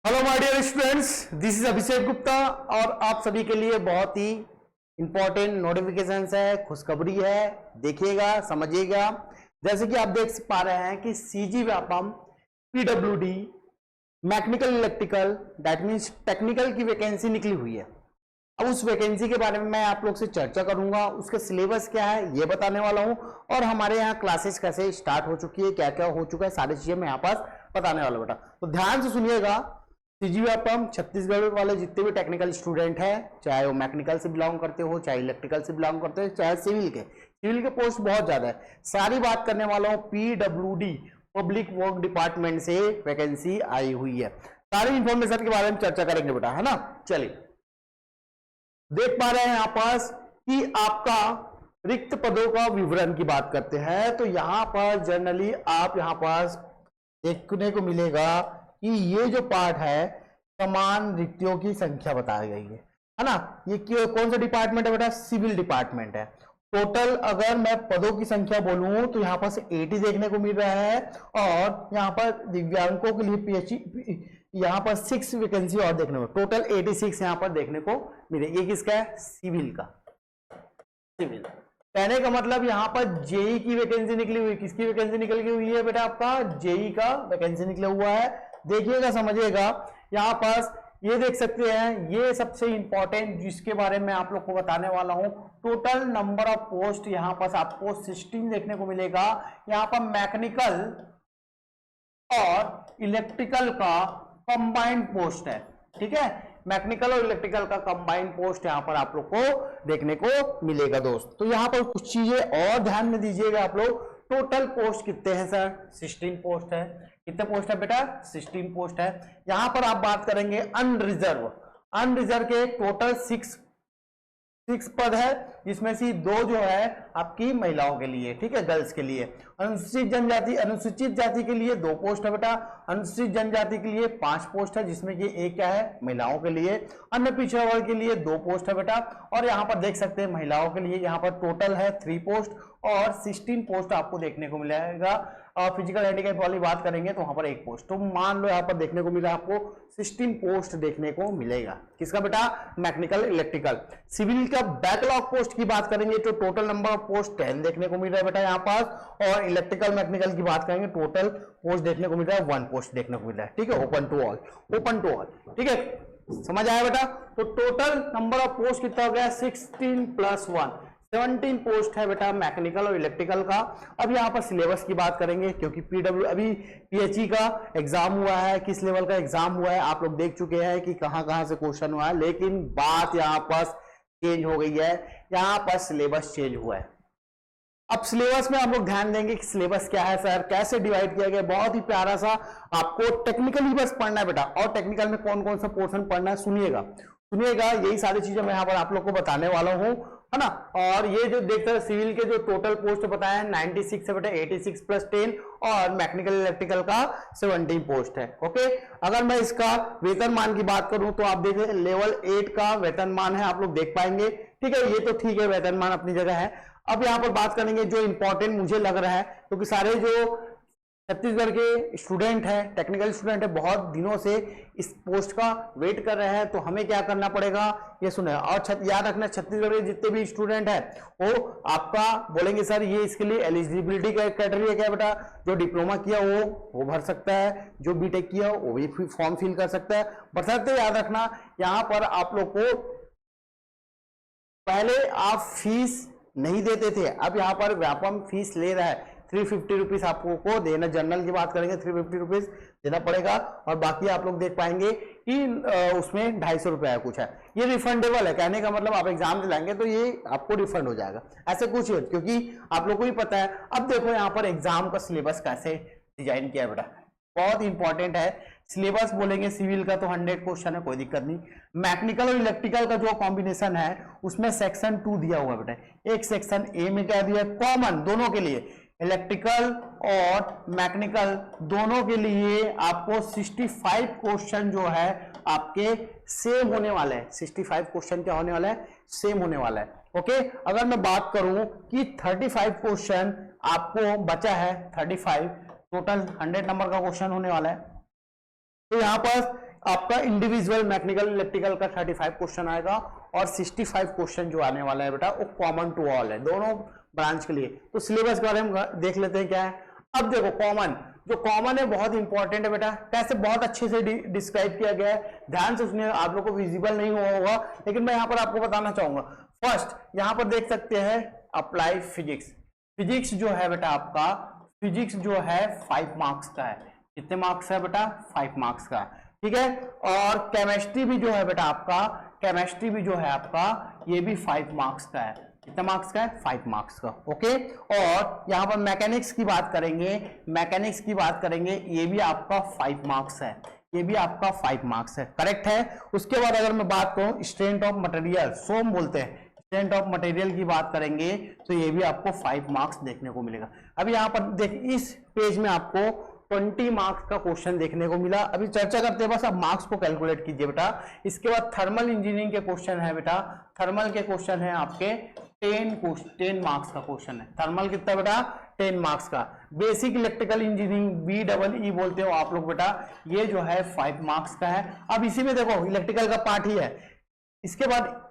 Hello my dear students, this is Abhishek Gupta और आप सभी के लिए बहुत ही इंपॉर्टेंट नोटिफिकेशंस है, खुशखबरी है। देखिएगा, समझिएगा। जैसे कि आप देख पा रहे हैं कि CG Vyapam PWD mechanical electrical that means technical की वैकेंसी निकली हुई है। अब उस वैकेंसी के बारे में मैं आप लोग से चर्चा करूंगा, उसके सिलेबस क्या है ये बताने वाला हूं, और हमारे यहाँ क्लासेस कैसे स्टार्ट हो चुकी है, क्या क्या हो चुका है, सारी चीजें मैं यहाँ पास बताने वाला बेटा। तो ध्यान से सुनिएगा। सीजी व्यापम छत्तीसगढ़ वाले जितने भी टेक्निकल स्टूडेंट हैं, चाहे वो मैकेनिकल से बिलोंग करते हो, चाहे इलेक्ट्रिकल से बिलोंग करते हो, चाहे सिविल के पोस्ट बहुत ज्यादा है। सारी बात करने वाला हूँ पीडब्ल्यूडी पब्लिक वर्क डिपार्टमेंट से वैकेंसी आई हुई है। सारी इंफॉर्मेशन के बारे में चर्चा करेंगे बेटा, है ना। चलिए, देख पा रहे हैं यहाँ पास कि आपका रिक्त पदों का विवरण की बात करते हैं तो यहाँ पर जनरली आप यहाँ पास देखने को मिलेगा कि ये जो पार्ट है समान रिक्तियों की संख्या बताई गई है ना। ये कौन सा डिपार्टमेंट है बेटा? सिविल डिपार्टमेंट है। टोटल अगर मैं पदों की संख्या बोलूं तो यहाँ पर 80 देखने को मिल रहा है, और यहाँ पर दिव्यांगों के लिए पीएचई यहाँ पर 6 वैकेंसी और देखने को, टोटल 86 यहाँ पर देखने को मिले। ये किसका है? सिविल का। सिविल कहने का मतलब यहाँ पर जेई की वैकेंसी निकली हुई। किसकी वैकेंसी निकल गई हुई है बेटा? आपका जेई का वैकेंसी निकला हुआ है। देखिएगा, समझिएगा। यहाँ पास ये देख सकते हैं, ये सबसे इंपॉर्टेंट जिसके बारे में आप लोग को बताने वाला हूं। टोटल नंबर ऑफ पोस्ट यहाँ पास आपको 16 देखने को मिलेगा। यहाँ पर मैकेनिकल और इलेक्ट्रिकल का कंबाइंड पोस्ट है, ठीक है। मैकेनिकल और इलेक्ट्रिकल का कंबाइंड पोस्ट यहाँ पर आप लोग को देखने को मिलेगा दोस्त। तो यहाँ पर कुछ चीजें और ध्यान में दीजिएगा आप लोग। टोटल पोस्ट कितने हैं सर? 16 पोस्ट है। कितने पोस्ट है बेटा? 16 पोस्ट है। यहां पर आप बात करेंगे अनरिजर्व। अनरिजर्व के टोटल 6 पद है, जिसमें से 2 जो है आपकी महिलाओं के लिए, ठीक है, गर्ल्स के लिए। अनुसूचित जाति के लिए 2 पोस्ट है बेटा। अनुसूचित जनजाति के लिए 5 पोस्ट है, जिसमें कि एक क्या है? महिलाओं के लिए। अन्य पिछड़ा वर्ग के लिए 2 पोस्ट है बेटा। और यहाँ पर देख सकते हैं महिलाओं के लिए यहाँ पर टोटल है 3 पोस्ट और 16 पोस्ट आपको देखने को मिलेगा। फिजिकल हैंडीकैप वाली बात करेंगे तो वहां पर 1 पोस्ट। तो मान लो यहाँ पर देखने को मिला आपको 16 पोस्ट देखने को मिलेगा। किसका बेटा? Mechanical electrical. सिविल का बैकलॉग पोस्ट की बात करेंगे तो टोटल नंबर ऑफ पोस्ट 10 देखने को मिल रहा है बेटा यहाँ पास। और इलेक्ट्रिकल मैकेनिकल की बात करेंगे टोटल पोस्ट देखने को मिल रहा है 1 पोस्ट देखने को मिल रहा है, ठीक है। Open to all, open to all, ठीक है। समझ आया बेटा? तो टोटल नंबर ऑफ पोस्ट कितना हो गया? 16 + 1 17 पोस्ट है बेटा मैकेनिकल और इलेक्ट्रिकल का। अब यहाँ पर सिलेबस की बात करेंगे, क्योंकि अभी पीएचई का एग्जाम हुआ है। किस लेवल का एग्जाम हुआ है आप लोग देख चुके हैं कि कहां से क्वेश्चन हुआ है, लेकिन बात यहाँ पर चेंज हो गई है। यहाँ पर सिलेबस चेंज हुआ है। अब सिलेबस में आप लोग ध्यान देंगे कि सिलेबस क्या है सर, कैसे डिवाइड किया गया। बहुत ही प्यारा सा आपको टेक्निकली बस पढ़ना है बेटा। और टेक्निकल में कौन कौन सा पोर्शन पढ़ना है सुनिएगा, यही सारी चीजें मैं यहाँ पर आप लोग को बताने वाला हूँ, है ना। और ये जो देखते हैं सिविल के जो टोटल पोस्ट बताए हैं 96 है बेटा, 86 + 10, और मैकेनिकल इलेक्ट्रिकल का 17 पोस्ट है। ओके, अगर मैं इसका वेतनमान की बात करूं तो आप देखें लेवल 8 का वेतनमान है, आप लोग देख पाएंगे, ठीक है। ये तो ठीक है, वेतनमान अपनी जगह है। अब यहाँ पर बात करेंगे जो इंपॉर्टेंट मुझे लग रहा है, क्योंकि सारे जो छत्तीसगढ़ के स्टूडेंट हैं, टेक्निकल स्टूडेंट है, बहुत दिनों से इस पोस्ट का वेट कर रहे हैं। तो हमें क्या करना पड़ेगा ये सुने। और याद रखना, छत्तीसगढ़ के जितने भी स्टूडेंट हैं वो आपका बोलेंगे सर ये इसके लिए एलिजिबिलिटी क्राइटेरिया क्या है बेटा? जो डिप्लोमा किया वो भर सकता है, जो बीटेक किया वो भी फॉर्म फिल कर सकता है। बशर्ते याद रखना यहाँ पर आप लोग को पहले आप फीस नहीं देते थे, अब यहाँ पर व्यापम फीस ले रहा है। 350 रुपीज आपको देना, जनरल की बात करेंगे 350 रुपीज देना पड़ेगा। और बाकी आप लोग देख पाएंगे कि उसमें 250 रुपया कुछ है, ये रिफंडेबल है। कहने का मतलब आप एग्जाम दिलाएंगे तो ये आपको रिफंड हो जाएगा, ऐसे कुछ है, क्योंकि आप लोग को भी पता है। अब देखो यहाँ पर एग्जाम का सिलेबस कैसे डिजाइन किया है बेटा, बहुत इंपॉर्टेंट है। सिलेबस बोलेंगे सिविल का तो 100 क्वेश्चन है, कोई दिक्कत नहीं। मैकेनिकल और इलेक्ट्रिकल का जो कॉम्बिनेशन है उसमें सेक्शन 2 दिया हुआ बेटा। एक सेक्शन ए में क्या दिया? कॉमन दोनों के लिए, इलेक्ट्रिकल और मैकेनिकल दोनों के लिए आपको 65 क्वेश्चन जो है आपके सेम होने वाले हैं। 65 क्वेश्चन क्या होने वाला है? सेम होने वाला है। ओके, अगर मैं बात करूं कि 35 क्वेश्चन आपको बचा है, 35 टोटल 100 नंबर का क्वेश्चन होने वाला है। तो यहां पर आपका इंडिविजुअल मैकेनिकल इलेक्ट्रिकल का 35 क्वेश्चन आएगा और 65 क्वेश्चन जो आने वाला है बेटा वो कॉमन टू ऑल है दोनों ब्रांच के लिए। तो सिलेबस के बारे में देख लेते हैं क्या है। अब देखो कॉमन, जो कॉमन है बहुत इंपॉर्टेंट है बेटा, कैसे बहुत अच्छे से डिस्क्राइब किया गया है, ध्यान से उसने आप लोग को विजिबल नहीं हुआ होगा लेकिन मैं यहाँ पर आपको बताना चाहूंगा। फर्स्ट यहाँ पर देख सकते हैं अप्लाई फिजिक्स, फिजिक्स जो है बेटा आपका, फिजिक्स जो है 5 मार्क्स का है। कितने मार्क्स है बेटा? 5 मार्क्स का, ठीक है। और केमिस्ट्री भी जो है बेटा आपका, केमिस्ट्री भी जो है आपका ये भी 5 मार्क्स का है। कितने मार्क्स का है? 5 मार्क्स का, ओके। और यहाँ पर मैकेनिक्स की बात करेंगे, मैकेनिक्स की बात करेंगे, ये भी आपका 5 मार्क्स है, ये भी आपका 5 मार्क्स है, करेक्ट है। उसके बाद अगर मैं बात करूं स्ट्रेंथ ऑफ मटेरियल, सोम बोलते हैं, स्ट्रेंथ ऑफ मटेरियल की बात करेंगे तो ये भी आपको 5 मार्क्स देखने को मिलेगा। अभी यहाँ पर देख, इस पेज में आपको 20 मार्क्स का क्वेश्चन देखने को मिला। अभी चर्चा करते हैं, बस अब मार्क्स को कैलकुलेट कीजिए बेटा। इसके बाद थर्मल इंजीनियरिंग के क्वेश्चन है बेटा, थर्मल के क्वेश्चन है आपके 10 मार्क्स का क्वेश्चन है। थर्मल कितना बेटा? 10 मार्क्स का। बेसिक इलेक्ट्रिकल इंजीनियरिंग BEE बोलते हो आप लोग बेटा, ये जो है 5 मार्क्स का है। अब इसी में देखो इलेक्ट्रिकल का पार्ट ही है। इसके बाद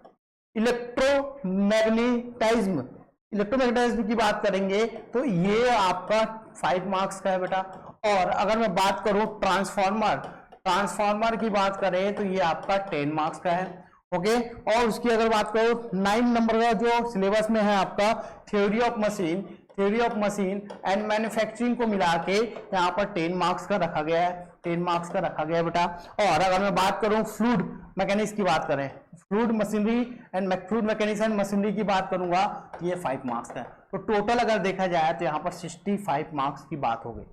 इलेक्ट्रोमैग्नेटाइज्म, इलेक्ट्रोमैग्नेटाइज्म की बात करेंगे तो ये आपका 5 मार्क्स का है बेटा। और अगर मैं बात करूं ट्रांसफार्मर, ट्रांसफार्मर की बात करें तो ये आपका 10 मार्क्स का है, ओके। और उसकी अगर बात करो 9 नंबर का जो सिलेबस में है आपका theory of machine, theory of machine and manufacturing को मिला के यहाँ पर 10 मार्क्स का रखा गया है, 10 मार्क्स का रखा गया बेटा। और अगर मैं बात करूं फ्लूइड मैकेनिक्स की बात करें, fluid machinery and fluid mechanics and machinery की बात करूंगा, ये 5 मार्क्स का है। तो टोटल अगर देखा जाए तो यहाँ पर 65 मार्क्स की बात हो गई।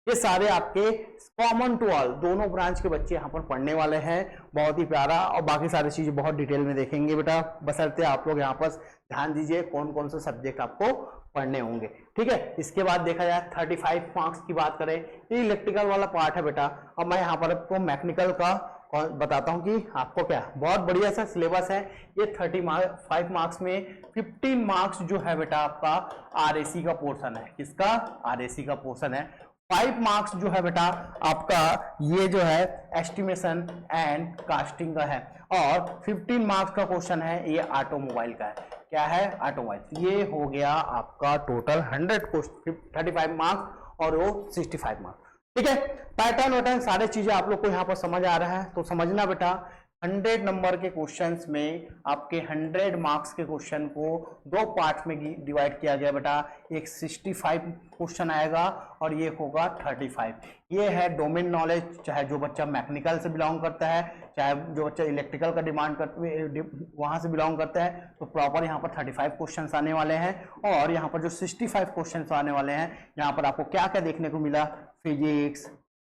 ये सारे आपके कॉमन टू ऑल दोनों ब्रांच के बच्चे यहाँ पर पढ़ने वाले हैं, बहुत ही प्यारा। और बाकी सारी चीजें बहुत डिटेल में देखेंगे बेटा, बशर्ते आप लोग यहाँ पर ध्यान दीजिए कौन कौन से सब्जेक्ट आपको पढ़ने होंगे, ठीक है। इसके बाद देखा जाए 35 मार्क्स की बात करें, ये इलेक्ट्रिकल वाला पार्ट है बेटा। और मैं यहाँ पर आपको मैकेनिकल का बताता हूँ कि आपको क्या बहुत बढ़िया सा सिलेबस है। ये 5 मार्क्स में 15 मार्क्स जो है बेटा आपका RAC का पोर्शन है। किसका? RAC का पोर्शन है। 5 मार्क्स जो है बेटा आपका ये जो है एस्टिमेशन एंड कास्टिंग का है। और 15 मार्क्स का क्वेश्चन है ये ऑटोमोबाइल का है। क्या है? ऑटोमोबाइल। ये हो गया आपका टोटल 35 मार्क्स और वो 65 मार्क्स, ठीक है। पैटर्न वैटर्न सारे चीजें आप लोग को यहाँ पर समझ आ रहा है तो समझना बेटा। 100 नंबर के क्वेश्चंस में आपके 100 मार्क्स के क्वेश्चन को 2 पार्ट में डिवाइड किया गया बेटा। एक 65 क्वेश्चन आएगा और ये होगा 35। ये है डोमेन नॉलेज, चाहे जो बच्चा मैकेनिकल से बिलोंग करता है, चाहे जो बच्चा इलेक्ट्रिकल का डिमांड करते वहां से बिलोंग करता है, तो प्रॉपर यहाँ पर 35 क्वेश्चन आने वाले हैं। और यहाँ पर जो 65 क्वेश्चन आने वाले हैं, यहाँ पर आपको क्या क्या देखने को मिला? फिजिक्स,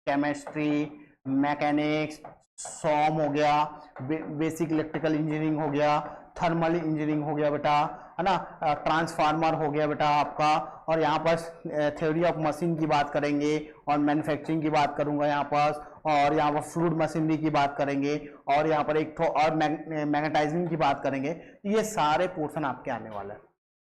केमिस्ट्री, मैकेनिक्स, सॉम हो गया, बेसिक इलेक्ट्रिकल इंजीनियरिंग हो गया, थर्मल इंजीनियरिंग हो गया बेटा, है ना, ट्रांसफार्मर हो गया बेटा आपका। और यहाँ पर थ्योरी ऑफ मशीन की बात करेंगे और मैन्युफैक्चरिंग की बात करूंगा यहाँ पर। और यहाँ पर फ्लूइड मशीनरी की बात करेंगे और यहाँ पर एक और मैग्नेटाइजिंग की बात करेंगे। ये सारे पोर्शन आपके आने वाला है।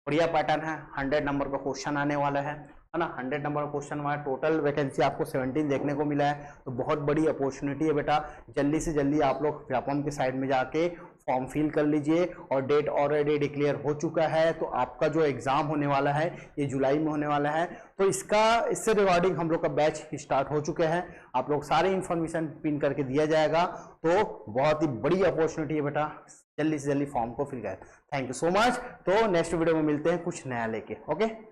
बढ़िया पैटर्न है। 100 नंबर का क्वेश्चन आने वाला है ना। 100 नंबर का क्वेश्चन हमारा टोटल वैकेंसी आपको 17 देखने को मिला है, तो बहुत बड़ी अपॉर्चुनिटी है बेटा। जल्दी से जल्दी आप लोग व्यापम के साइड में जाके फॉर्म फिल कर लीजिए। और डेट ऑलरेडी डिक्लेयर हो चुका है, तो आपका जो एग्जाम होने वाला है ये जुलाई में होने वाला है। तो इससे रिगार्डिंग हम लोग का बैच स्टार्ट हो चुके हैं। आप लोग सारी इंफॉर्मेशन पिन करके दिया जाएगा, तो बहुत ही बड़ी अपॉर्चुनिटी है बेटा। जल्दी से जल्दी फॉर्म को फिल करें। Thank you so much. तो नेक्स्ट वीडियो में मिलते हैं कुछ नया लेके। ओके।